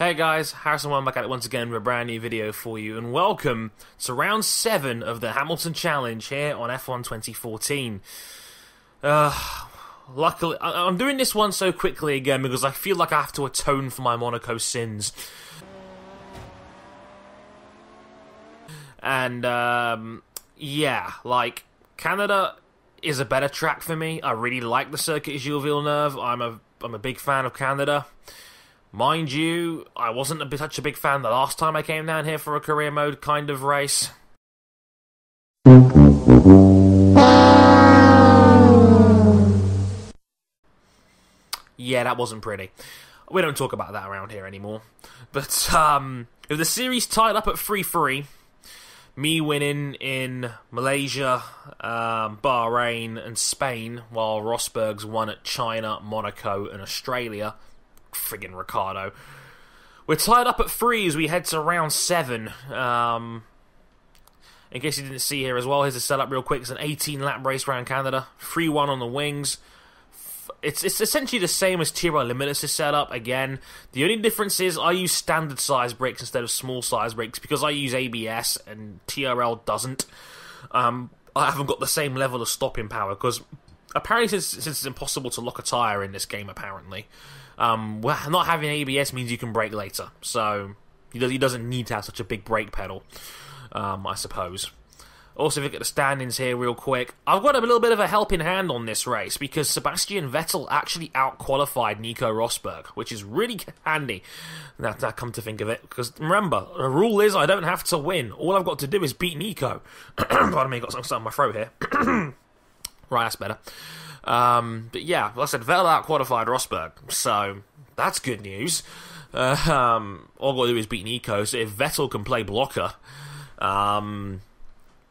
Hey guys, Harrison One back at it once again with a brand new video for you, and welcome to round 7 of the Hamilton Challenge here on F1 2014. Luckily, I'm doing this one so quickly again because I feel like I have to atone for my Monaco sins. And, yeah, like, Canada is a better track for me. I really like the circuit Gilles Villeneuve. I'm a big fan of Canada. Mind you, I wasn't such a big fan the last time I came down here for a career mode kind of race. Yeah, that wasn't pretty. We don't talk about that around here anymore. But, with the series tied up at 3-3, me winning in Malaysia, Bahrain and Spain, while Rosberg's won at China, Monaco and Australia. Friggin' Ricardo. We're tied up at 3 as we head to round 7. In case you didn't see here as well, here's the setup real quick. It's an 18-lap race around Canada. 3-1 on the wings. It's essentially the same as TRL Limitless' setup. Again, the only difference is I use standard size brakes instead of small size brakes because I use ABS and TRL doesn't. I haven't got the same level of stopping power because apparently since it's impossible to lock a tyre in this game apparently. Well, not having ABS means you can brake later, so he doesn't need to have such a big brake pedal, I suppose. Also, if you look at the standings here real quick, I've got a little bit of a helping hand on this race because Sebastian Vettel actually out-qualified Nico Rosberg, which is really handy, now come to think of it, because remember, the rule is I don't have to win, all I've got to do is beat Nico. Pardon me, got something in my throat here. Right, that's better. But yeah, like I said, Vettel out-qualified Rosberg, so that's good news. All I've got to do is beat Nico, so if Vettel can play blocker, then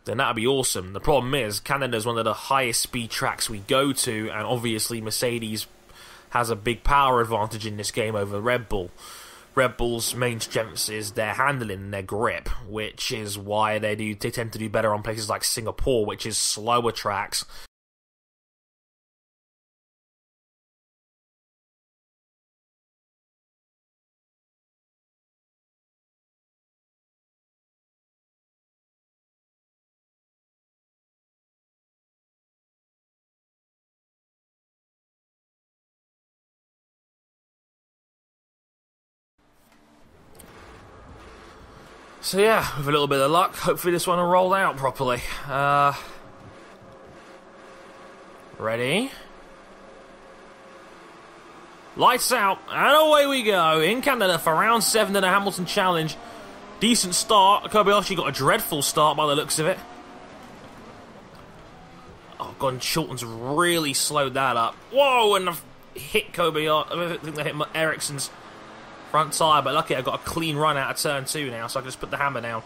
that'd be awesome. The problem is, Canada's one of the highest speed tracks we go to, and obviously Mercedes has a big power advantage in this game over Red Bull. Red Bull's main strength is their handling and their grip, which is why they tend to do better on places like Singapore, which is slower tracks. So yeah, with a little bit of luck, hopefully this one will roll out properly. Ready? Lights out, and away we go in Canada for round 7 of the Hamilton Challenge. Decent start. Kobayashi got a dreadful start by the looks of it. Oh god, Chilton's really slowed that up. Whoa, and I've hit Kobayashi. I think I hit Ericsson's front tyre, but lucky I got a clean run out of turn 2 now, so I can just put the hammer down.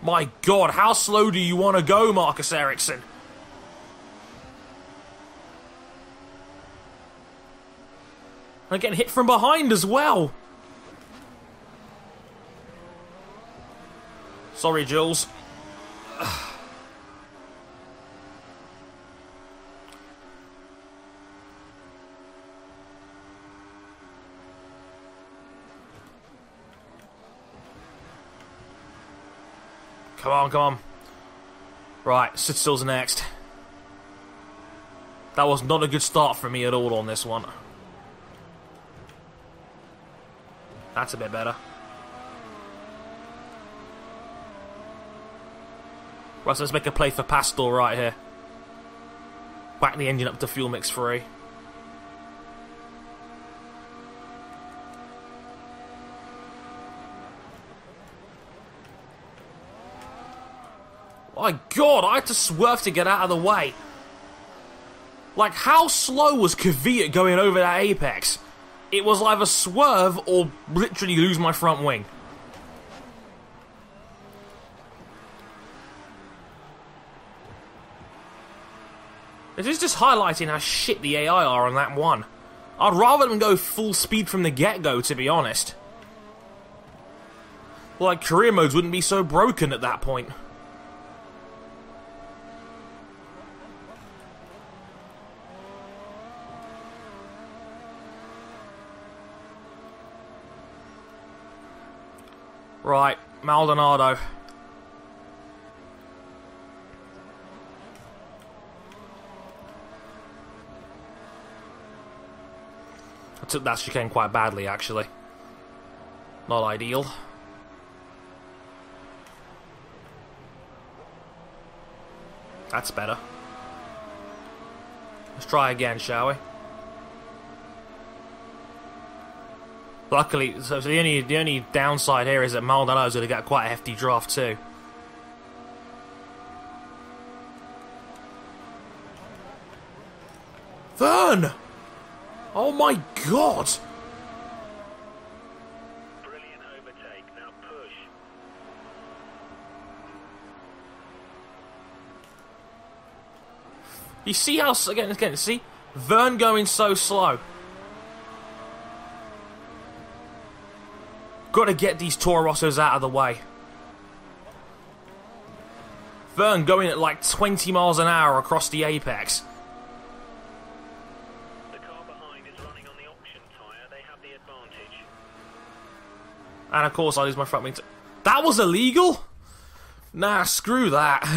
My god, how slow do you want to go, Marcus Ericsson? I'm getting hit from behind as well. Sorry, Jules. Come on, come on. Right, sit still's next. That was not a good start for me at all on this one. That's a bit better. Right, so let's make a play for Pastor right here. Whack the engine up to fuel mix free. My god, I had to swerve to get out of the way. Like, how slow was Kvyat going over that apex? It was either swerve or literally lose my front wing. This is just highlighting how shit the AI are on that one. I'd rather them go full speed from the get-go, to be honest. Like, career modes wouldn't be so broken at that point. Right, Maldonado. I took that chicane quite badly, actually. Not ideal. That's better. Let's try again, shall we? Luckily, so the only downside here is that Maldonado's going to get quite a hefty draft too. Vern! Oh my god! Brilliant overtake. Now push. You see how again? See, Vern going so slow. Got to get these Toro Rossos out of the way. Vern going at like 20 miles an hour across the apex. The car behind is running on the option tyre. They have the advantage. And of course I lose my front wing. That was illegal? Nah, screw that.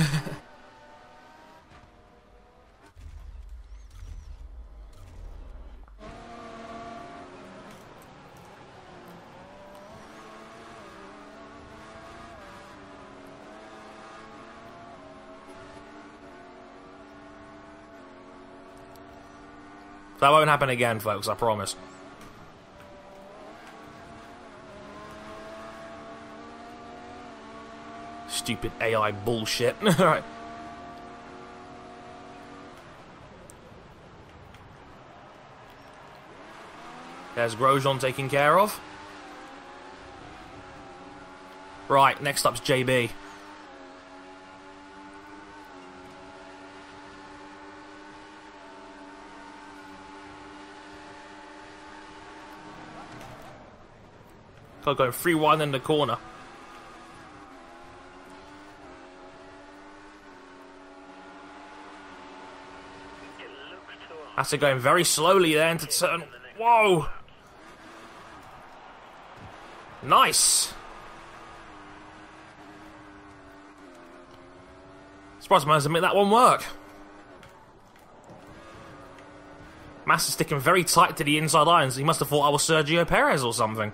That won't happen again, folks, I promise. Stupid AI bullshit. Alright. There's Grosjean taken care of. Right, next up's JB. Got going 3-1 in the corner. Has to go very slowly there into turn. Whoa! Nice! Surprised I managed to make that one work. Massa's sticking very tight to the inside irons. He must have thought I was Sergio Perez or something.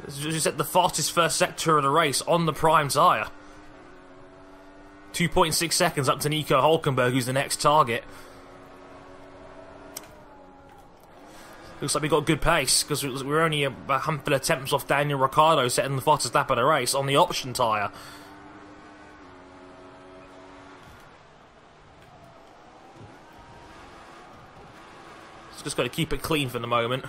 Just at the fastest first sector of the race on the prime tyre. 2.6 seconds up to Nico Hülkenberg, who's the next target. Looks like we got good pace, because we're only a handful of attempts off Daniel Ricciardo setting the fastest lap of the race on the option tyre. Just got to keep it clean for the moment.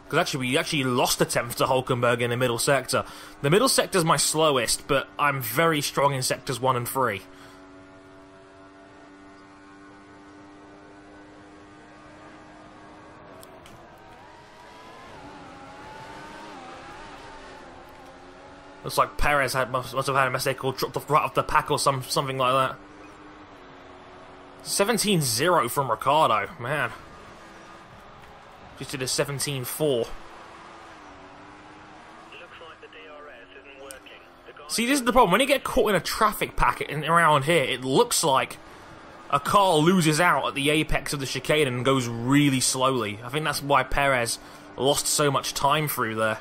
Because actually, we actually lost a tenth to Hülkenberg in the middle sector. The middle sector's my slowest, but I'm very strong in sectors 1 and 3. Looks like Perez must have had a mistake or dropped off right off the pack or something like that. 17-0 from Ricciardo, man. Just did a 17-4. Looks like the DRS isn't working. See, this is the problem. When you get caught in a traffic packet around here, it looks like a car loses out at the apex of the chicane and goes really slowly. I think that's why Perez lost so much time through there.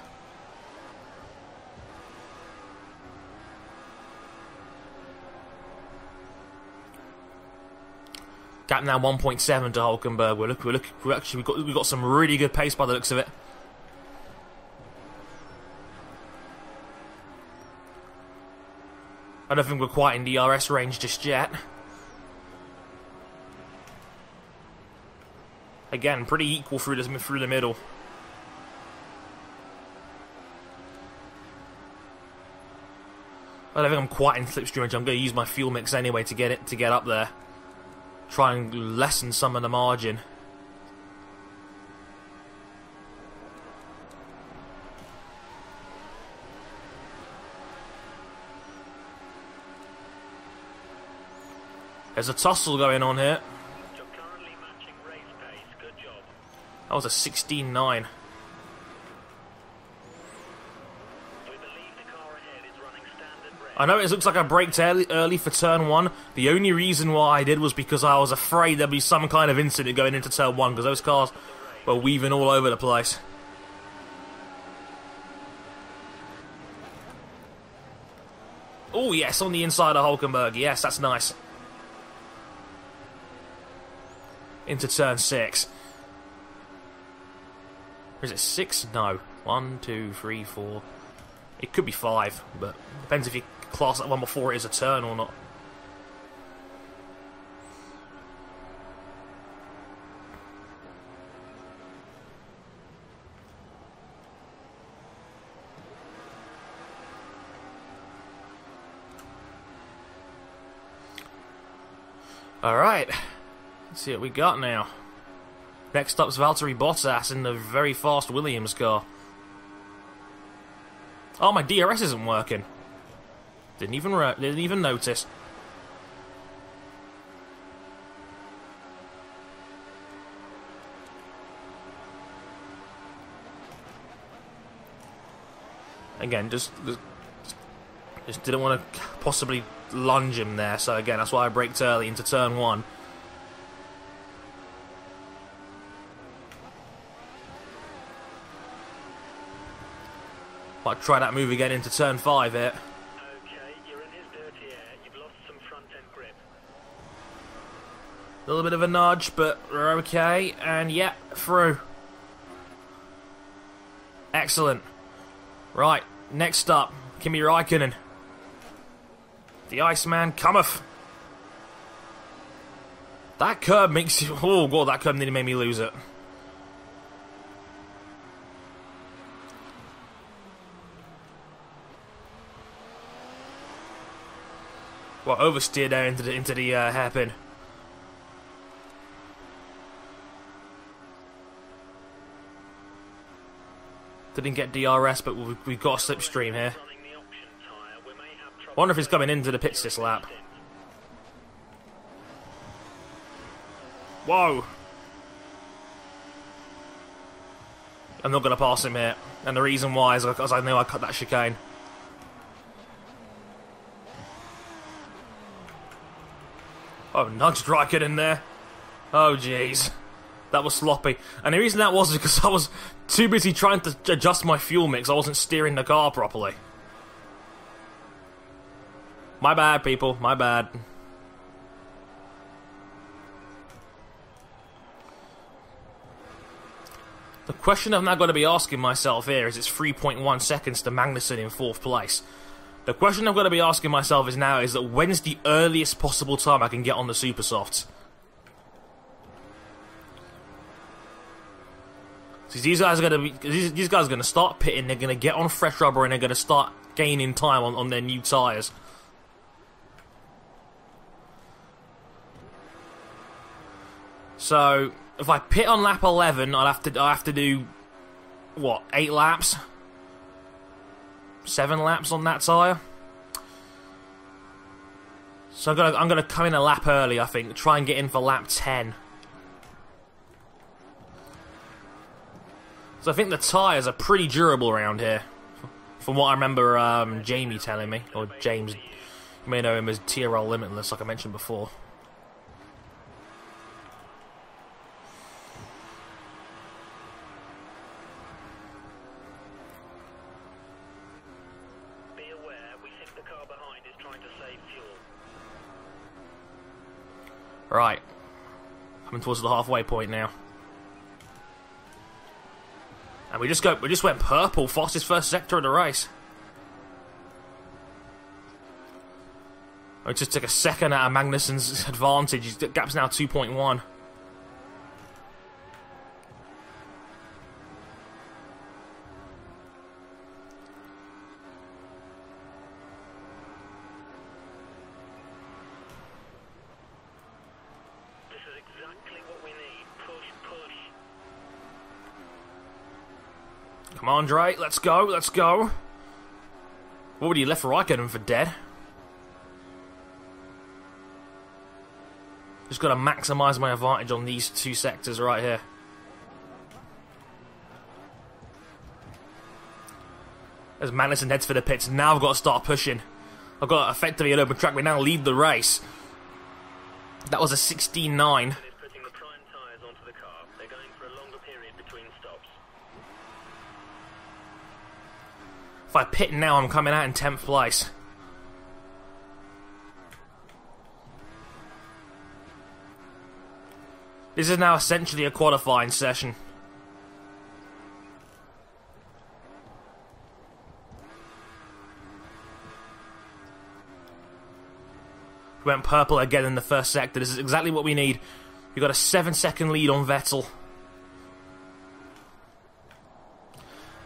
Gap now 1.7 to Hülkenberg. We've got some really good pace by the looks of it. I don't think we're quite in DRS range just yet. Again, pretty equal through the middle. I don't think I'm quite in slipstream range. I'm going to use my fuel mix anyway to get up there. Try and lessen some of the margin. There's a tussle going on here. You're currently matching race pace. Good job. was a 16.9. We believe the car ahead is running standard red. I know it looks like I braked early for turn 1. The only reason why I did was because I was afraid there'd be some kind of incident going into turn 1, because those cars were weaving all over the place. Oh yes, on the inside of Hulkenberg. Yes, that's nice. Into turn 6. Or is it 6? No. 1, 2, 3, 4. It could be 5, but depends if you class that one before it is a turn or not. Alright, let's see what we got now. Next up's Valtteri Bottas in the very fast Williams car. Oh, my DRS isn't working. Didn't even notice. Again, just didn't want to possibly lunge him there, so again, that's why I braked early into turn 1. Might try that move again into turn 5 here. Okay, you're in his dirty air. You've lost some front end grip. A little bit of a nudge, but we're okay, and yeah, through. Excellent. Right, next up, Kimi Räikkönen. The Iceman cometh. That curb makes you... Oh, God, that curb nearly made me lose it. Well, oversteered there into the hairpin. Didn't get DRS, but we've got a slipstream here. Running the option tyre, we may have trouble. Wonder if he's coming into the pits this lap. Whoa! I'm not going to pass him here. And the reason why is because I know I cut that chicane. Oh, nudged Räikkönen in there. Oh, jeez. That was sloppy. And the reason that was because I was too busy trying to adjust my fuel mix. I wasn't steering the car properly. My bad, people. My bad. The question I've now got to be asking myself here is it's 3.1 seconds to Magnussen in 4th place. The question I've got to be asking myself is that when's the earliest possible time I can get on the super softs? So these guys are going to start pitting. They're going to get on fresh rubber and they're going to start gaining time on their new tyres. So if I pit on lap 11, I have to do what, 8 laps? 7 laps on that tyre. So I'm gonna come in a lap early, I think. Try and get in for lap 10. So I think the tyres are pretty durable around here, from what I remember Jamie telling me, or James. You may know him as Tyrrell Limitless, like I mentioned before. Right, coming towards the halfway point now, and we just went purple, fastest first sector of the race. We just took a second out of Magnussen's advantage. His gap's now 2.1. Come on, Dre, let's go, let's go. What would you left Räikkönen for dead? Just got to maximise my advantage on these 2 sectors right here. As Magnussen heads for the pits, now I've got to start pushing. I've got effectively an open track, we now lead the race. That was a 16.9. Putting the prime tyres onto the car. They're going for a longer period between stops. If I pit now, I'm coming out in 10th place. This is now essentially a qualifying session. We went purple again in the first sector. This is exactly what we need. We've got a 7-second lead on Vettel.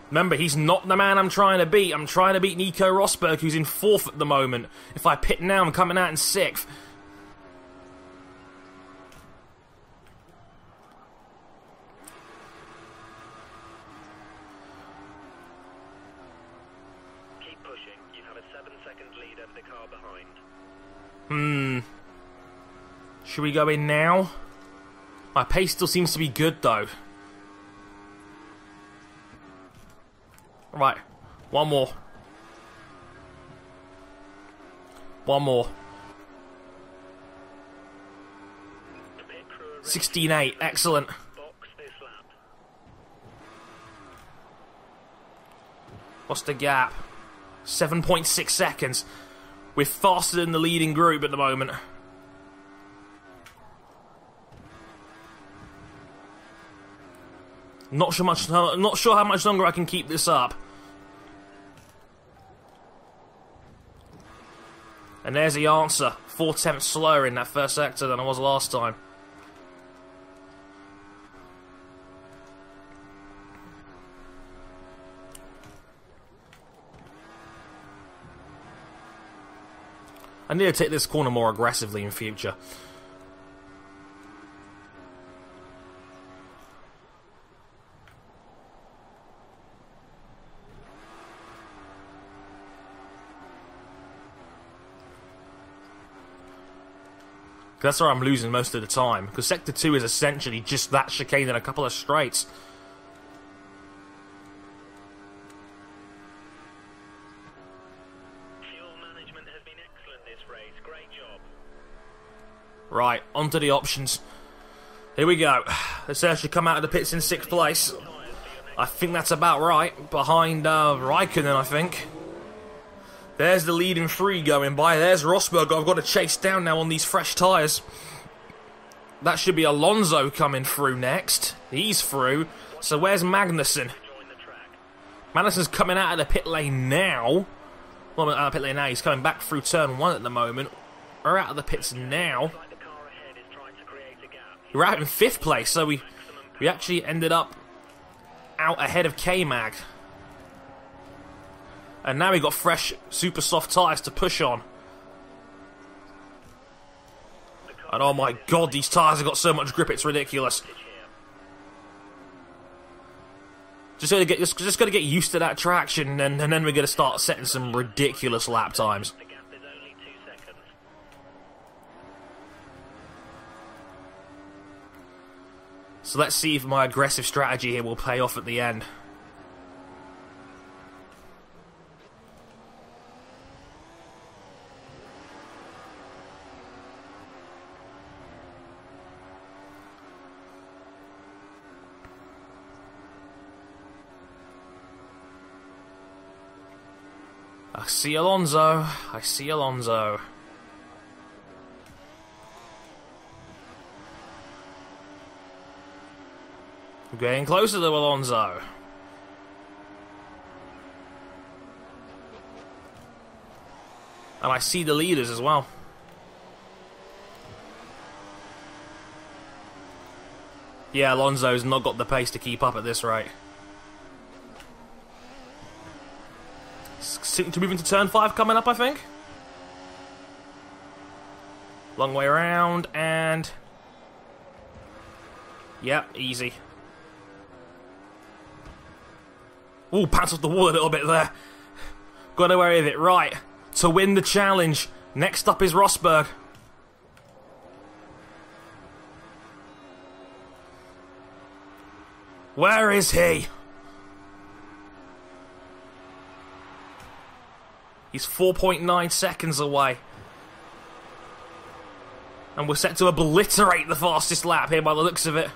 Remember, he's not the man I'm trying to beat. I'm trying to beat Nico Rosberg, who's in 4th at the moment. If I pit now, I'm coming out in 6th. Keep pushing. You have a 7-second lead over the car behind. Should we go in now? My pace still seems to be good, though. Right. One more. One more. 16.8. Excellent. Box this lap. What's the gap? 7.6 seconds. We're faster than the leading group at the moment. Not sure how much longer I can keep this up. And there's the answer. 4/10 slower in that first sector than I was last time. I need to take this corner more aggressively in future. That's where I'm losing most of the time, because Sector 2 is essentially just that chicane and a couple of straights. Fuel management has been excellent this race. Great job. Right, onto the options. Here we go. Let's actually come out of the pits in 6th place. I think that's about right. Behind Raikkonen, I think. There's the leading 3 going by. There's Rosberg. I've got to chase down now on these fresh tyres. That should be Alonso coming through next. He's through. So where's Magnussen? Magnussen's coming out of the pit lane now. Well, out of the pit lane now. He's coming back through turn 1 at the moment. We're out of the pits now. We're out in 5th place. So we actually ended up out ahead of K-Mag. And now we've got fresh, super soft tyres to push on. And oh my god, these tyres have got so much grip, it's ridiculous. Just got to get used to that traction, and then we're going to start setting some ridiculous lap times. So let's see if my aggressive strategy here will pay off at the end. I see Alonso. I see Alonso. I'm getting closer to Alonso. And I see the leaders as well. Yeah, Alonso's not got the pace to keep up at this rate. To move into turn 5 coming up, I think. Long way around, and... Yep, easy. Ooh, pants off the wall a little bit there. Got away with it. Right, to win the challenge. Next up is Rosberg. Where is he? He's 4.9 seconds away. And we're set to obliterate the fastest lap here by the looks of it.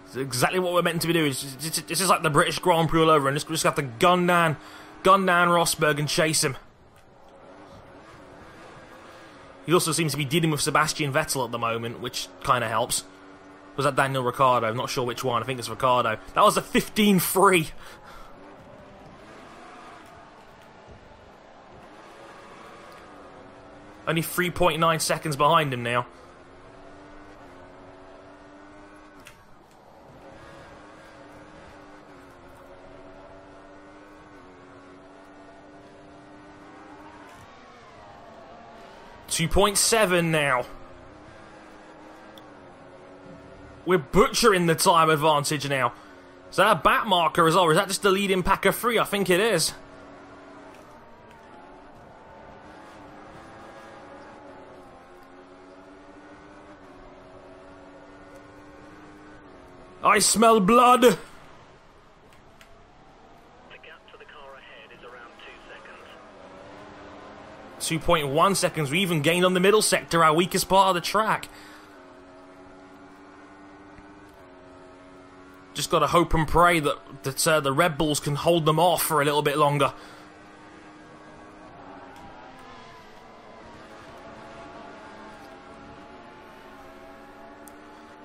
It's exactly what we're meant to be doing. This is like the British Grand Prix all over, and just have to gun down Rosberg and chase him. He also seems to be dealing with Sebastian Vettel at the moment, which kind of helps. Was that Daniel Ricciardo? I'm not sure which one. I think it's Ricciardo. That was a 15-3. Only 3.9 seconds behind him now. .7 now. We're butchering the time advantage now. Is that a back marker as well, or is that just the leading pack of 3? I think it is. I smell blood! The gap to the car ahead is around 2 seconds. 2.1 seconds. We even gained on the middle sector, our weakest part of the track. Just got to hope and pray that the Red Bulls can hold them off for a little bit longer.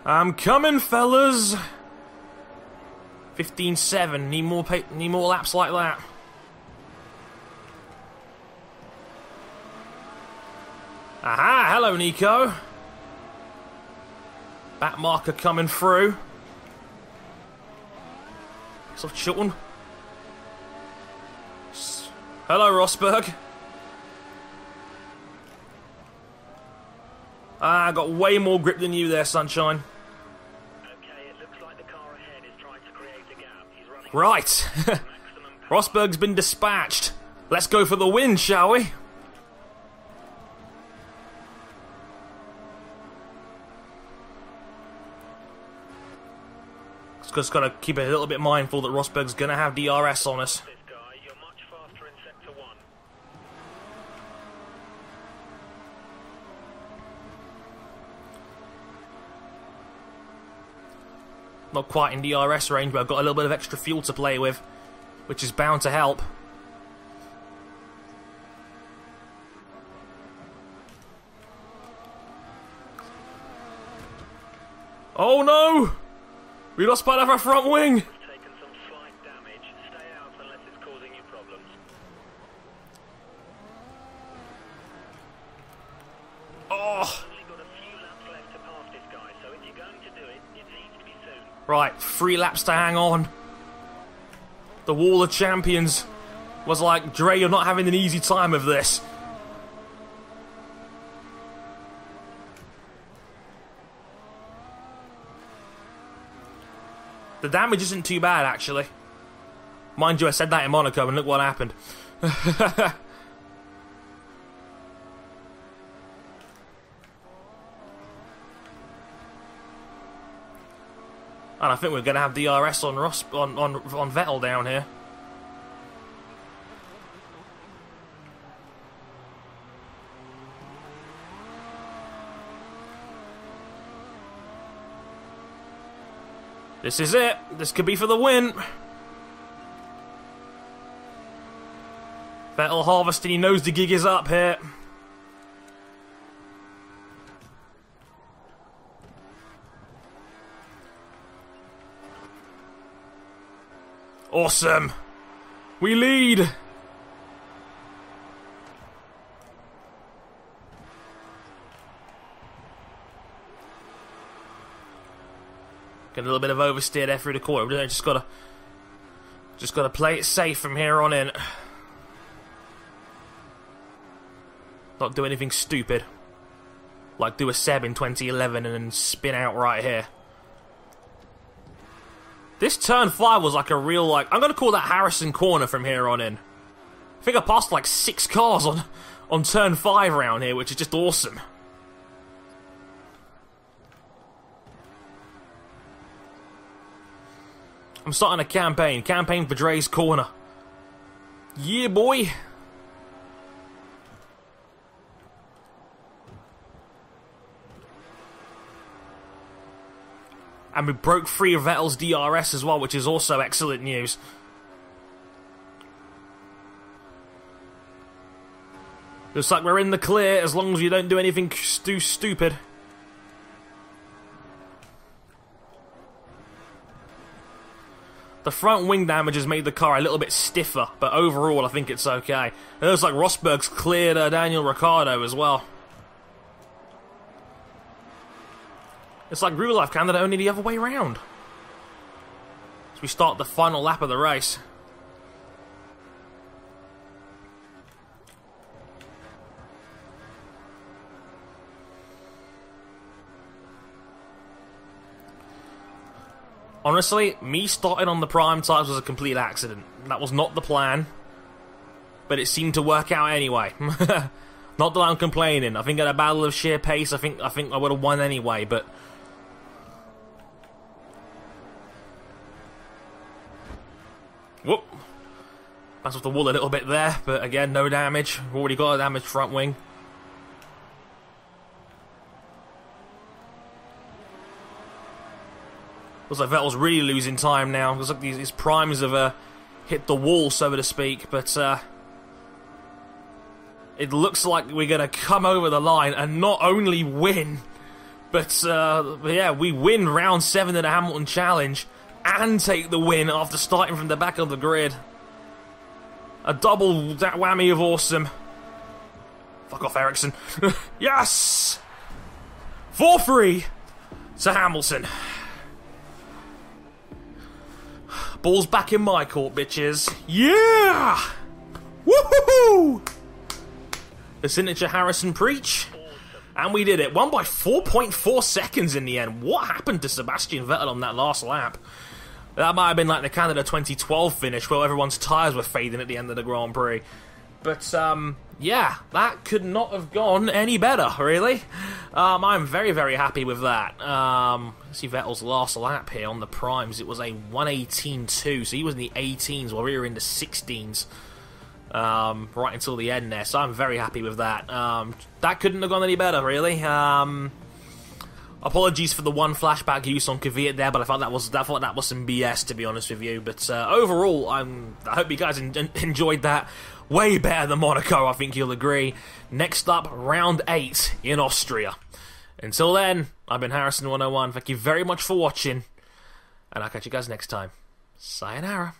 I'm coming, fellas. 15.7. Need more laps like that. Aha! Hello, Nico. Back marker coming through. Soft Chilton. Hello, Rosberg. I got way more grip than you there, Sunshine. Okay, it looks like the car ahead is trying to create a gap. He's running Right. maximum Rosberg's been dispatched. Let's go for the win, shall we? Just got to keep a little bit mindful that Rosberg's going to have DRS on us. this guy. You're much faster in sector 1. Not quite in DRS range, but I've got a little bit of extra fuel to play with, which is bound to help. Oh no! We lost part of our front wing! It's taken some slight damage. Stay out unless it's causing you problems. Oh! Only got a few laps left to pass this guy, so if you're going to do it, it needs to be soon. Right, 3 laps to hang on. The Wall of Champions was like, Dre, you're not having an easy time of this. The damage isn't too bad, actually. Mind you, I said that in Monaco, and look what happened. And I think we're going to have DRS on Vettel down here. This is it. This could be for the win. Vettel harvesting. He knows the gig is up here. Awesome. We lead. Get a little bit of oversteer there through the corner. We just gotta play it safe from here on in. Not do anything stupid, like do a Seb in 2011 and then spin out right here. This turn 5 was like a real, like, I'm gonna call that Harrison corner from here on in. I think I passed like 6 cars on turn 5 around here, which is just awesome. I'm starting a campaign. Campaign for Dre's Corner. Yeah, boy. And we broke free of Vettel's DRS as well, which is also excellent news. Looks like we're in the clear as long as you don't do anything too stupid. The front wing damage has made the car a little bit stiffer, but overall I think it's okay. It looks like Rosberg's cleared Daniel Ricciardo as well. It's like real life Canada, only the other way around. As we start the final lap of the race. Honestly, me starting on the prime tyres was a complete accident. That was not the plan. But it seemed to work out anyway. Not that I'm complaining. I think at a battle of sheer pace, I think I would have won anyway, but... Whoop. That's off the wall a little bit there, but again, no damage. We've already got a damaged front wing. Looks like Vettel's really losing time now. Looks like his primes have hit the wall, so to speak. But it looks like we're going to come over the line and not only win, but yeah, we win round 7 of the Hamilton Challenge and take the win after starting from the back of the grid. A double whammy of awesome. Fuck off, Ericsson. Yes! 4-3 to Hamilton. Ball's back in my court, bitches. Yeah! Woohoo! The signature Harrison preach. And we did it. Won by 4.4 seconds in the end. What happened to Sebastian Vettel on that last lap? That might have been like the Canada 2012 finish where everyone's tyres were fading at the end of the Grand Prix. But, yeah, that could not have gone any better, really. I'm very, very happy with that. Let's see Vettel's last lap here on the primes. It was a 1:18.2, so he was in the 18s while we were in the 16s. Right until the end there, so I'm very happy with that. That couldn't have gone any better, really. Apologies for the one flashback use on Kvyat there, but I thought that was some BS, to be honest with you. But overall, I hope you guys enjoyed that. Way better than Monaco, I think you'll agree. Next up, round 8 in Austria. Until then, I've been Harrison101. Thank you very much for watching, and I'll catch you guys next time. Sayonara.